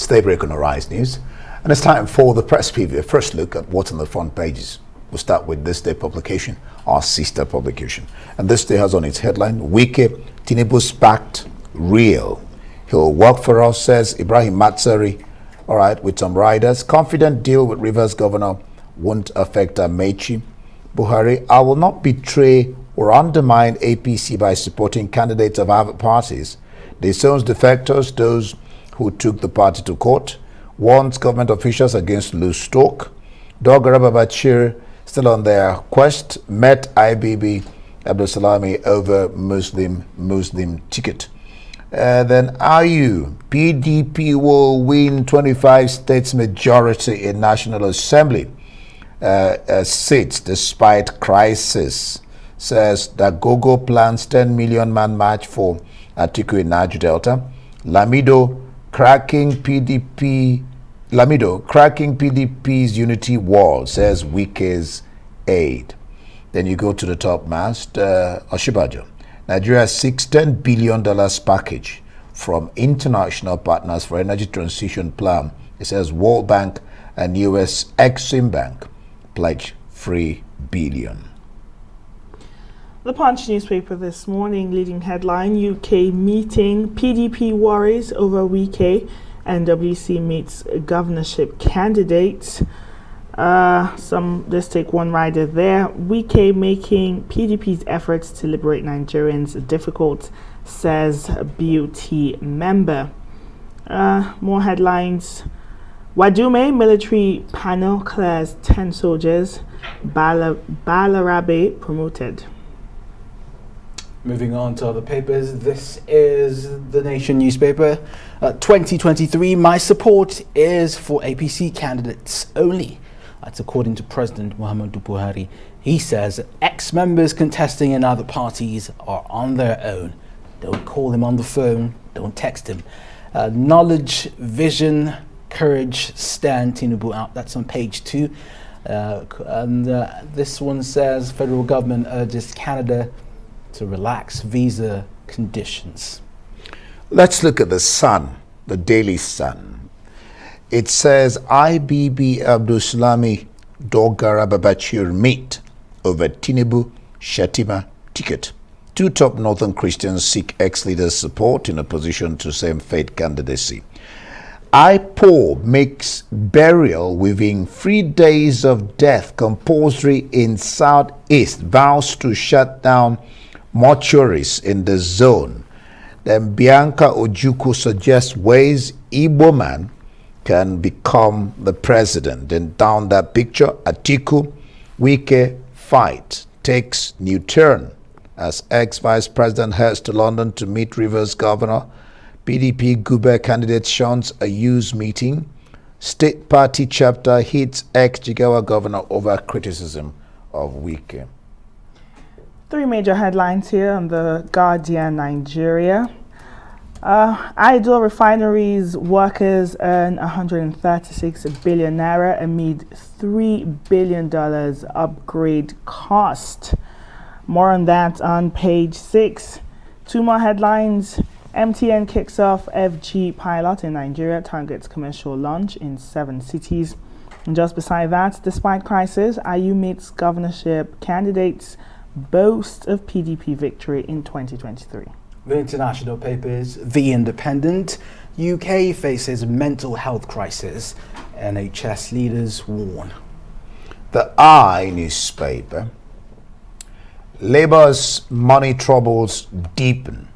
It's Daybreak on Arise News, and it's time for the press preview. A first look at what's on the front pages. We'll start with this day publication, our sister publication. And this day has on its headline, Wike, Tinubu's Pact, real. He'll work for us, says Ibrahim Masari, all right, with some riders. Confident deal with Rivers governor won't affect Amechi. Buhari, I will not betray or undermine APC by supporting candidates of other parties. Disowns defectors, those who took the party to court. Warns government officials against loose talk. Dogara Babachir, still on their quest, met IBB Abdul Salami over Muslim ticket. Then IU, PDP will win 25 states majority in National Assembly seats despite crisis. Says that Gogo plans 10 million man march for Atiku in Niger Delta. Lamido cracking PDP's unity wall, says Wike's aide. Then you go to the top mast, Oshibajo. Nigeria seeks $10 billion package from international partners for energy transition plan. It says World Bank and US Exim Bank pledge $3 billion. The Punch newspaper this morning, leading headline, UK meeting, PDP worries over Wike, NWC meets governorship candidates. Let's take one rider there. Wike making PDP's efforts to liberate Nigerians difficult, says BUT member. More headlines. Wadume military panel clears 10 soldiers. Balarabe promoted. Moving on to other papers, this is the Nation newspaper. 2023, my support is for APC candidates only. That's according to President Muhammadu Buhari. He says ex-members contesting in other parties are on their own. Don't call him on the phone, don't text him. Knowledge, vision, courage, stand Tinubu out. That's on page 2. This one says federal government urges Canada to relax visa conditions. Let's look at the Sun, the Daily Sun. It says IBB Abdul Salami Dogara Babachir meet over Tinubu Shatima ticket. Two top northern Christians seek ex-leaders' support in opposition to same-faith candidacy. IPOB makes burial within 3 days of death compulsory in Southeast, vows to shut down mortuaries in the zone. Then Bianca Ojukwu suggests ways Igbo man can become the president. Then down that picture, Atiku, Wike fight takes new turn as ex-vice president heads to London to meet Rivers governor. PDP Gube candidate shuns a youth meeting. State party chapter hits ex-Jigawa governor over criticism of Wike. 3 major headlines here on the Guardian Nigeria. Idle refineries workers earn 136 billion naira amid $3 billion upgrade cost. More on that on page 6. 2 more headlines. MTN kicks off FG pilot in Nigeria, targets commercial launch in 7 cities. And just beside that, despite crisis, IU meets governorship candidates boast of PDP victory in 2023. The international papers, The Independent. UK faces mental health crisis. NHS leaders warn. The I newspaper. Labour's money troubles deepen.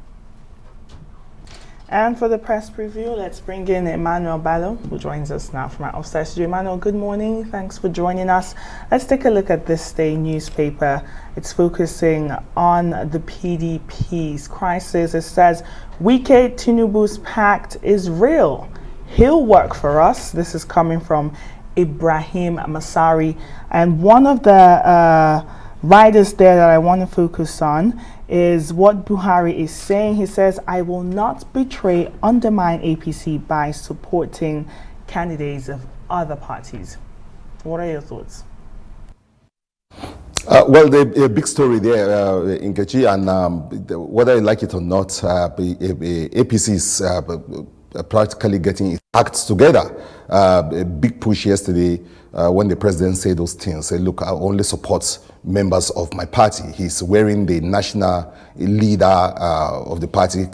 And for the press preview, let's bring in Emmanuel Ballo, who joins us now from our upstairs studio. Emmanuel, good morning. Thanks for joining us. Let's take a look at this day newspaper. It's focusing on the PDP's crisis. It says, Wike Tinubu's pact is real. He'll work for us. This is coming from Ibrahim Masari. And one of the riders there that I want to focus on is what Buhari is saying. He says, I will not betray, undermine APC by supporting candidates of other parties. What are your thoughts? Well, the big story there, Nkechi, and whether you like it or not, APC's practically getting its acts together. A big push yesterday when the president said those things. Said, look, I only support members of my party. He's wearing the national leader of the party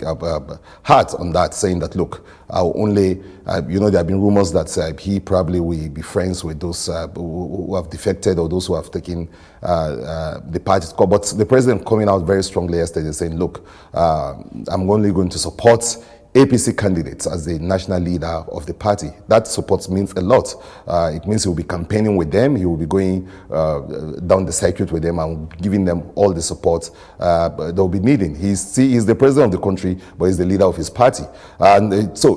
hat on that, saying that, look, I'll only, there have been rumors that he probably will be friends with those who have defected or those who have taken the party. But the president coming out very strongly yesterday saying, look, I'm only going to support APC candidates as the national leader of the party. That support means a lot. It means he will be campaigning with them. He will be going down the circuit with them and giving them all the support they'll be needing. He's the president of the country, but he's the leader of his party. And so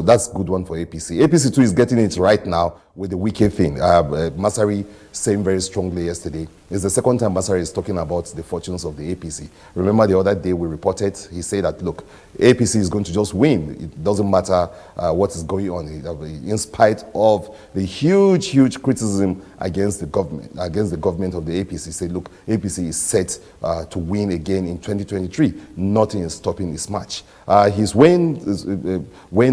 that's a good one for APC. APC too is getting it right now with the Wike thing. Masari saying very strongly yesterday. It's the second time Masari is talking about the fortunes of the APC. Remember the other day we reported, he said that, look, APC is going to just win. It doesn't matter what is going on. In spite of the huge criticism against the government of the APC, he said, look, APC is set to win again in 2023. Nothing is stopping this match. He's weighing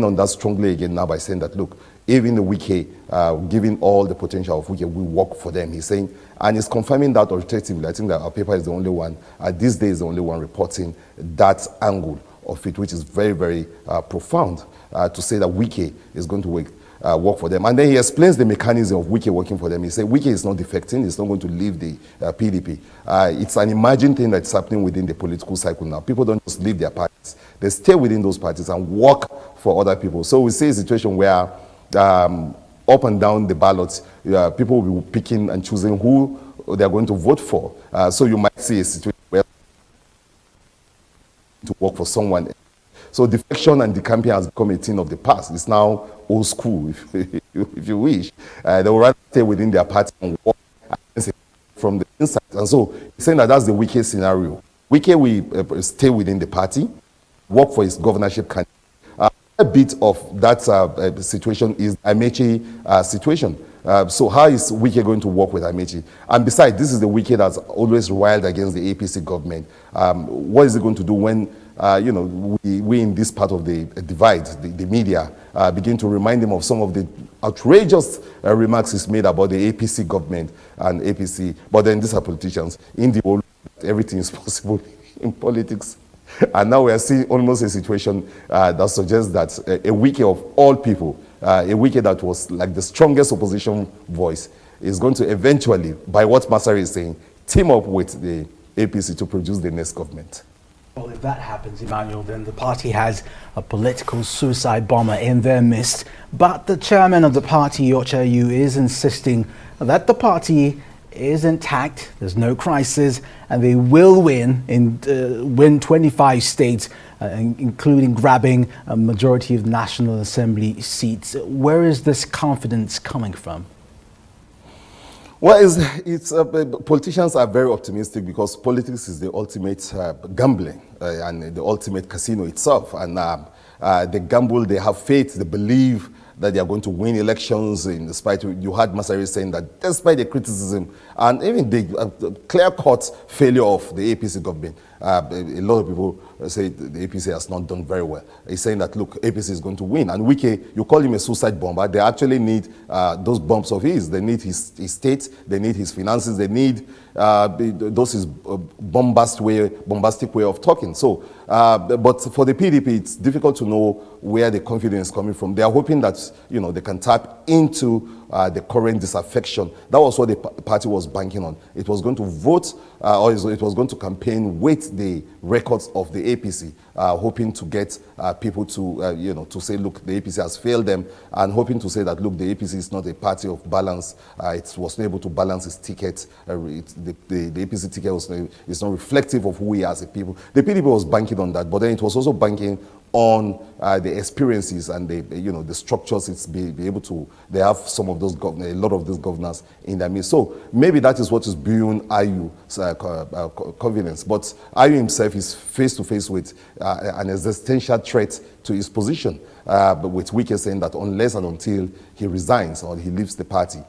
on that strongly again now by saying that, look, even the Wike, given all the potential of Wike, we work for them. He's saying, and he's confirming that authoritatively. I think that our paper is the only one, these days the only one reporting that angle of it, which is very, very profound, to say that Wike is going to work for them. And then he explains the mechanism of Wike working for them. He said Wike is not defecting, he's not going to leave the PDP. It's an emerging thing that's happening within the political cycle now. People don't just leave their parties, they stay within those parties and work for other people. So we see a situation where up and down the ballots, people will be picking and choosing who they're going to vote for. So you might see a situation where to work for someone else. So defection and decamping has become a thing of the past. It's now old school, if you wish. They will rather stay within their party and work from the inside. And so he's saying that that's the Wike scenario. Wike will stay within the party, work for his governorship candidate. A bit of that situation is Amechi situation. So how is Wike going to work with Amechi? And besides, this is the Wike that's always riled against the APC government. What is it going to do when we in this part of the divide, the media, begin to remind him of some of the outrageous remarks he's made about the APC government and APC? But then these are politicians. In the world, everything is possible in politics. And now we are seeing almost a situation that suggests that a Wike of all people, a Wike that was like the strongest opposition voice, is going to eventually, by what Masari is saying, team up with the APC to produce the next government. Well, if that happens, Emmanuel, then the party has a political suicide bomber in their midst. But the chairman of the party, Ochayu, is insisting that the party is intact, there's no crisis, and they will win 25 states, including grabbing a majority of National Assembly seats. Where is this confidence coming from? Well, politicians are very optimistic because politics is the ultimate gambling and the ultimate casino itself. And they gamble, they have faith, they believe that they are going to win elections in spite of, you had Masari saying that despite the criticism and even the clear-cut failure of the APC government, a lot of people say the APC has not done very well. He's saying that, look, APC is going to win. And Wike, you call him a suicide bomber, they actually need those bombs of his. They need his state, they need his finances, they need his bombastic way of talking. So, but for the PDP, it's difficult to know where the confidence is coming from. They are hoping that, they can tap into the current disaffection. That was what the party was banking on. It was going to vote, or it was going to campaign with the records of the APC, hoping to get people to, to say, look, the APC has failed them, and hoping to say that, look, the APC is not a party of balance. It was not able to balance its ticket. The APC ticket is not reflective of who we are as a people. The PDP was banking on that, but then it was also banking on the experiences and the structures. It's be able to. They have some of those a lot of those governors in their midst. So maybe that is what is beyond Ayu's confidence. But Ayu himself is face to face with an existential threat to his position. But with Wike saying that unless and until he resigns or he leaves the party,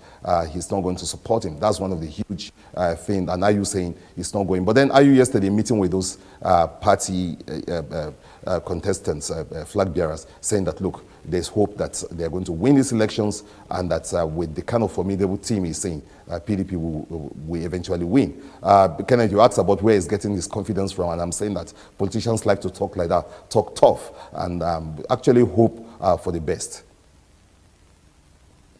he's not going to support him. That's one of the huge things. And are you saying he's not going? But then are you yesterday meeting with those party contestants, flag bearers, saying that, look, there's hope that they're going to win these elections and that with the kind of formidable team he's saying, PDP will eventually win. Kenneth, you asked about where he's getting his confidence from, and I'm saying that politicians like to talk like that, talk tough, and actually hope for the best.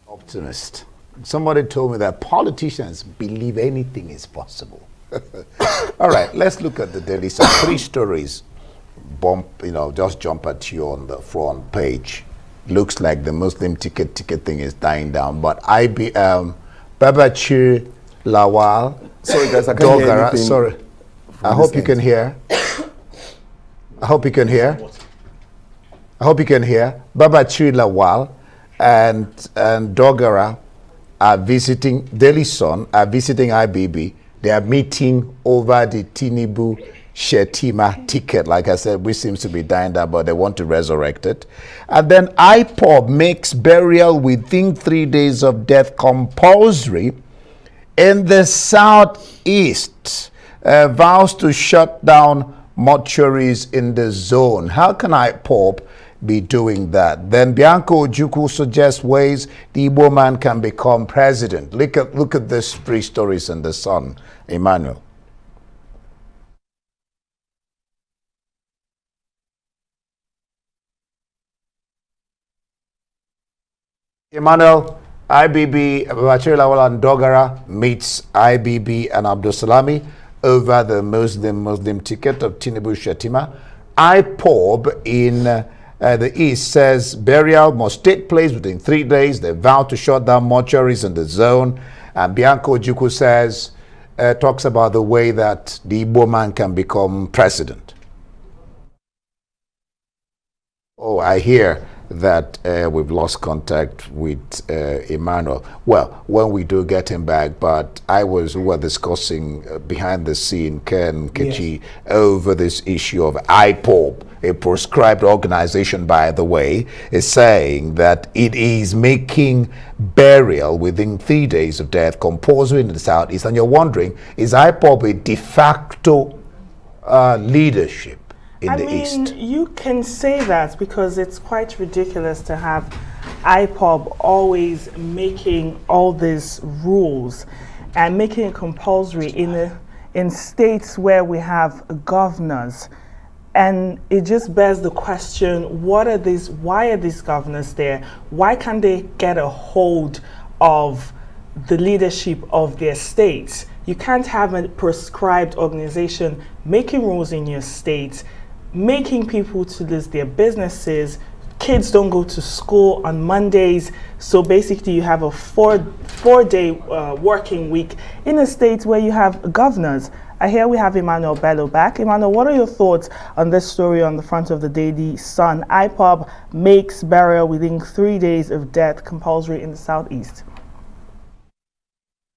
Optimist. Somebody told me that politicians believe anything is possible. All right, let's look at the Daily Sun. 3 stories just jump at you on the front page. Looks like the Muslim ticket thing is dying down, but Babachir Lawal, sorry guys, I can't hear anything. Sorry, I hope you can hear. I hope you can hear. I hope you can hear. Babachir Lawal and Dogara are visiting Daily Sun, are visiting IBB. They are meeting over the Tinubu Shetima ticket, like I said, which seems to be dying down, but they want to resurrect it. And then IPOB makes burial within 3 days of death compulsory in the southeast. Vows to shut down mortuaries in the zone. How can IPOB be doing that? Then Bianco Ojukwu suggests ways the Igbo man can become president. Look at these 3 stories in the Sun, Emmanuel. Emmanuel, IBB, Babachir Lawal and Dogara meets IBB and Abdul Salami over the Muslim ticket of Tinubu Shetima. IPOB in the East says burial must take place within 3 days. They vow to shut down mortuaries in the zone. And Bianco Ojukwu says, talks about the way that the Igbo man can become president. Oh, I hear that we've lost contact with Emmanuel. Well, when we do get him back, but we were discussing behind the scene, Ken Kechi, yes, over this issue of IPOB, a proscribed organization, by the way, is saying that it is making burial within 3 days of death compulsory in the Southeast. And you're wondering, is IPOB a de facto leadership in the East? You can say that because it's quite ridiculous to have IPOB always making all these rules and making it compulsory in states where we have governors. And it just bears the question, why are these governors there? Why can't they get a hold of the leadership of their states? You can't have a proscribed organization making rules in your state, making people to lose their businesses. Kids don't go to school on Mondays, so basically you have a four-day working week in a state where you have governors. Here we have Emmanuel Bello back. Emmanuel, what are your thoughts on this story on the front of the Daily Sun? IPOB makes burial within 3 days of death compulsory in the Southeast.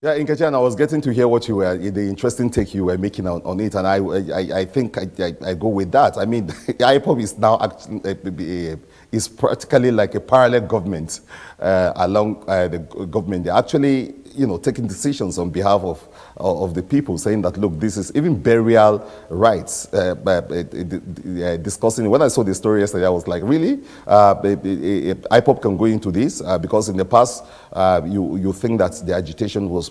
Yeah, Nkechi, I was getting to hear what you were, the interesting take you were making on it, and I think I go with that. I mean, IPOB is now actually is practically like a parallel government along the government. They're actually, taking decisions on behalf of the people, saying that, look, this is even burial rights. Discussing, when I saw the story yesterday, I was like, really? IPOB can go into this? Because in the past, you think that the agitation was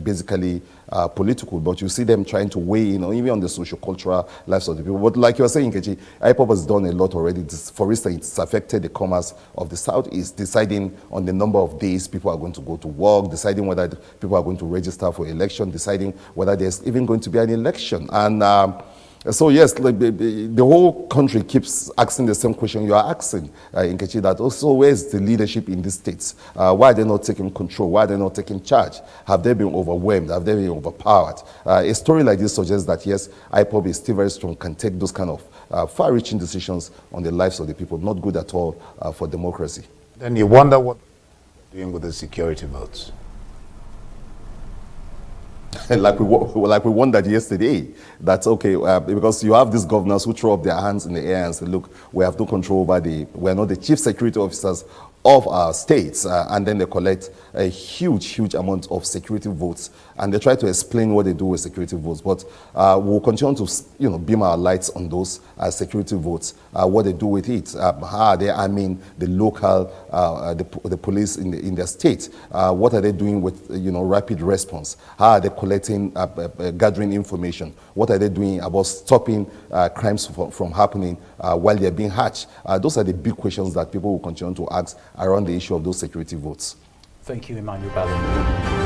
basically political, but you see them trying to weigh in, even on the social-cultural lives of the people. But like you were saying, Nkechi, IPOB has done a lot already. For instance, it's affected the commerce of the Southeast, deciding on the number of days people are going to go to work, deciding whether people are going to register for election, deciding whether there's even going to be an election. And so yes, like the whole country keeps asking the same question you are asking, Nkechi, that also where's the leadership in these states? Why are they not taking control? Why are they not taking charge? Have they been overwhelmed? Have they been overpowered? A story like this suggests that yes, IPOB is still very strong, can take those kind of far-reaching decisions on the lives of the people. Not good at all for democracy. Then you wonder what they're doing with the security votes. like we wondered yesterday, that's okay, because you have these governors who throw up their hands in the air and say, look, we have no control over we're not the chief security officers of our states, and then they collect a huge amount of security votes, and they try to explain what they do with security votes. But we'll continue to, beam our lights on those security votes, what they do with it, how are they arming the local, the police in their state, what are they doing with, rapid response, how are they collecting, gathering information, what are they doing about stopping crimes from happening while they're being hatched. Those are the big questions that people will continue to ask around the issue of those security votes. Thank you, Emmanuel Balo.